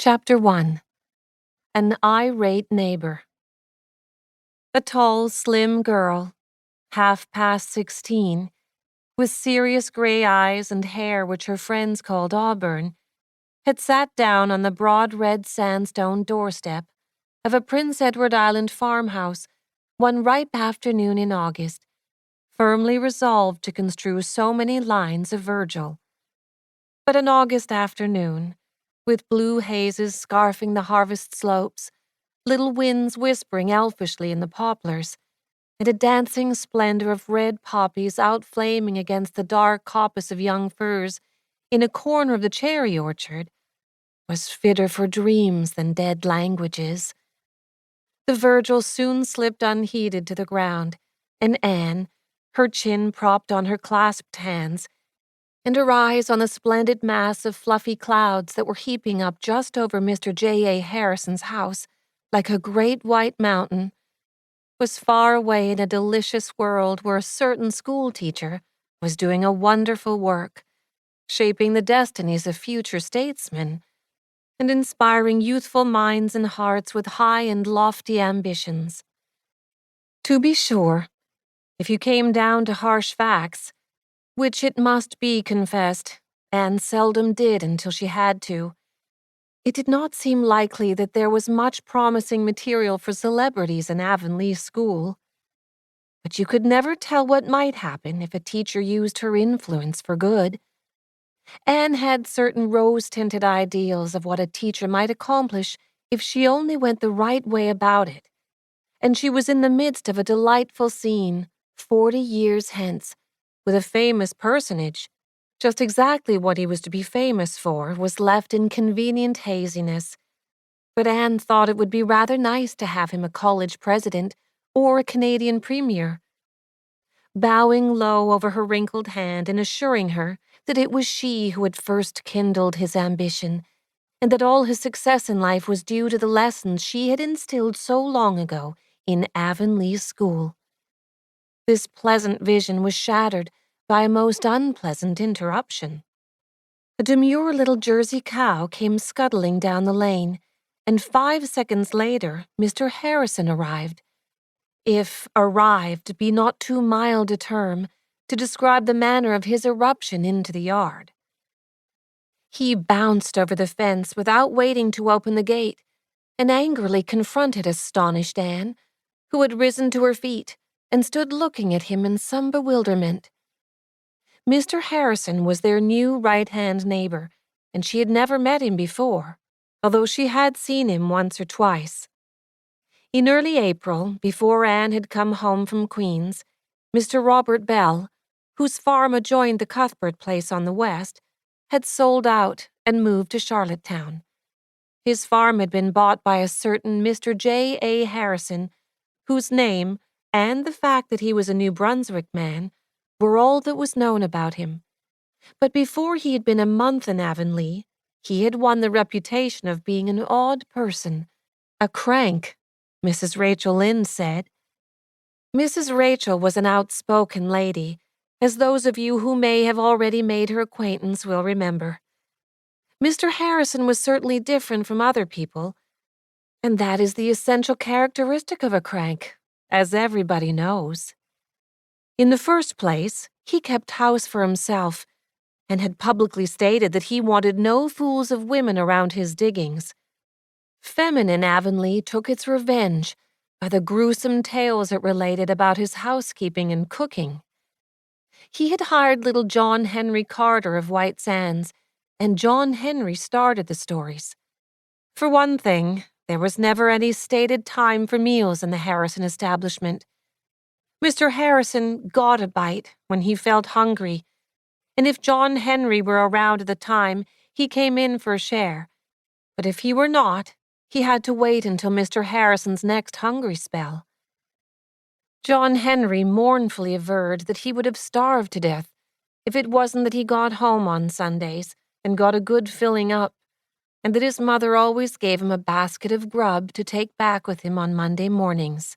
Chapter 1. An Irate Neighbor. A tall, slim girl, half past 16, with serious gray eyes and hair which her friends called auburn, had sat down on the broad red sandstone doorstep of a Prince Edward Island farmhouse one ripe afternoon in August, firmly resolved to construe so many lines of Virgil. But an August afternoon, with blue hazes scarfing the harvest slopes, little winds whispering elfishly in the poplars, and a dancing splendor of red poppies outflaming against the dark coppice of young firs in a corner of the cherry orchard, was fitter for dreams than dead languages. The Virgil soon slipped unheeded to the ground, and Anne, her chin propped on her clasped hands, and her eyes on the splendid mass of fluffy clouds that were heaping up just over Mr. J. A. Harrison's house, like a great white mountain, was far away in a delicious world where a certain schoolteacher was doing a wonderful work, shaping the destinies of future statesmen, and inspiring youthful minds and hearts with high and lofty ambitions. To be sure, if you came down to harsh facts, which it must be confessed, Anne seldom did until she had to, it did not seem likely that there was much promising material for celebrities in Avonlea school. But you could never tell what might happen if a teacher used her influence for good. Anne had certain rose-tinted ideals of what a teacher might accomplish if she only went the right way about it, and she was in the midst of a delightful scene, 40 years hence, with a famous personage. Just exactly what he was to be famous for was left in convenient haziness, but Anne thought it would be rather nice to have him a college president or a Canadian premier. Bowing low over her wrinkled hand and assuring her that it was she who had first kindled his ambition, and that all his success in life was due to the lessons she had instilled so long ago in Avonlea school. This pleasant vision was shattered by a most unpleasant interruption. A demure little Jersey cow came scuttling down the lane, and 5 seconds later Mr. Harrison arrived. If arrived be not too mild a term to describe the manner of his irruption into the yard. He bounced over the fence without waiting to open the gate, and angrily confronted astonished Anne, who had risen to her feet and stood looking at him in some bewilderment. Mr. Harrison was their new right-hand neighbor, and she had never met him before, although she had seen him once or twice. In early April, before Anne had come home from Queen's, Mr. Robert Bell, whose farm adjoined the Cuthbert place on the west, had sold out and moved to Charlottetown. His farm had been bought by a certain Mr. J. A. Harrison, whose name, and the fact that he was a New Brunswick man, were all that was known about him. But before he had been a month in Avonlea, he had won the reputation of being an odd person, a crank, Mrs. Rachel Lynde said. Mrs. Rachel was an outspoken lady, as those of you who may have already made her acquaintance will remember. Mr. Harrison was certainly different from other people, and that is the essential characteristic of a crank, as everybody knows. In the first place, he kept house for himself, and had publicly stated that he wanted no fools of women around his diggings. Feminine Avonlea took its revenge by the gruesome tales it related about his housekeeping and cooking. He had hired little John Henry Carter of White Sands, and John Henry started the stories. For one thing, there was never any stated time for meals in the Harrison establishment. Mr. Harrison got a bite when he felt hungry, and if John Henry were around at the time, he came in for a share. But if he were not, he had to wait until Mr. Harrison's next hungry spell. John Henry mournfully averred that he would have starved to death if it wasn't that he got home on Sundays and got a good filling up, and that his mother always gave him a basket of grub to take back with him on Monday mornings.